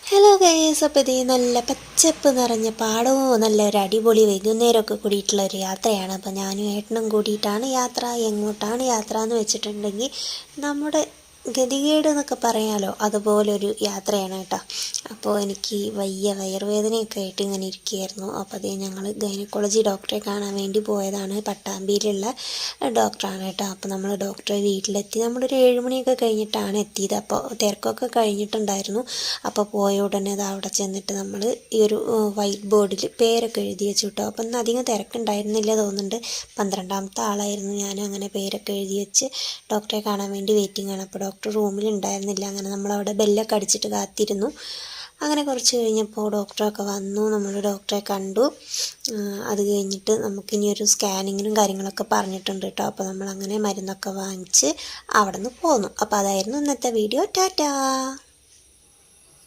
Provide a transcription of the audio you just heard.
Hello guys, അപ്പോൾ ഇത് നല്ല പച്ചപ്പ് നിറഞ്ഞ പാടവും നല്ലൊരു അടിപൊളി വൈകുന്നേരമൊക്കെ കൂടിയിട്ടുള്ളൊരു യാത്രയാണ്. അപ്പോൾ ഞാനും ഏട്ടനും കൂടിയിട്ടാണ് യാത്ര. എങ്ങോട്ടാണ് യാത്ര എന്ന് വെച്ചിട്ടുണ്ടെങ്കിൽ നമ്മുടെ ഗതികേട് എന്നൊക്കെ പറയാമല്ലോ, അതുപോലൊരു യാത്രയാണ് കേട്ടോ. അപ്പോൾ എനിക്ക് വയറുവേദനയൊക്കെ ആയിട്ട് ഇങ്ങനെ ഇരിക്കുകയായിരുന്നു. അപ്പോൾ അതേ ഞങ്ങൾ ഗൈനക്കോളജി ഡോക്ടറെ കാണാൻ വേണ്ടി പോയതാണ്. പട്ടാമ്പിയിലുള്ള ഡോക്ടറാണ് കേട്ടോ. അപ്പോൾ നമ്മൾ ഡോക്ടറെ വീട്ടിലെത്തി. നമ്മളൊരു 7 മണിയൊക്കെ കഴിഞ്ഞിട്ടാണ് എത്തിയത്. അപ്പോൾ തിരക്കൊക്കെ കഴിഞ്ഞിട്ടുണ്ടായിരുന്നു. അപ്പോൾ പോയ ഉടനെ അത് അവിടെ ചെന്നിട്ട് നമ്മൾ ഈ ഒരു വൈറ്റ് ബോർഡിൽ പേരൊക്കെ എഴുതി വെച്ചു കേട്ടോ. അപ്പം ഇന്ന് അധികം തിരക്കുണ്ടായിരുന്നില്ല തോന്നുന്നുണ്ട്. 12ാമത്തെ ആളായിരുന്നു ഞാൻ. അങ്ങനെ പേരൊക്കെ എഴുതി വെച്ച് ഡോക്ടറെ കാണാൻ വേണ്ടി വെയിറ്റിംഗ് ആണ്. അപ്പോൾ ഡോക്ടർ റൂമിൽ ഉണ്ടായിരുന്നില്ല. അങ്ങനെ നമ്മളവിടെ ബെല്ലൊക്കെ അടിച്ചിട്ട് കാത്തിരുന്നു. അങ്ങനെ കുറച്ച് കഴിഞ്ഞപ്പോൾ ഡോക്ടറൊക്കെ വന്നു. നമ്മൾ ഡോക്ടറെ കണ്ടു. അത് കഴിഞ്ഞിട്ട് നമുക്കിനി ഒരു സ്കാനിങ്ങിനും കാര്യങ്ങളൊക്കെ പറഞ്ഞിട്ടുണ്ട് കേട്ടോ. അപ്പോൾ നമ്മളങ്ങനെ മരുന്നൊക്കെ വാങ്ങിച്ച് അവിടെ നിന്ന് പോന്നു. അപ്പോൾ അതായിരുന്നു ഇന്നത്തെ വീഡിയോ. ടാറ്റാ.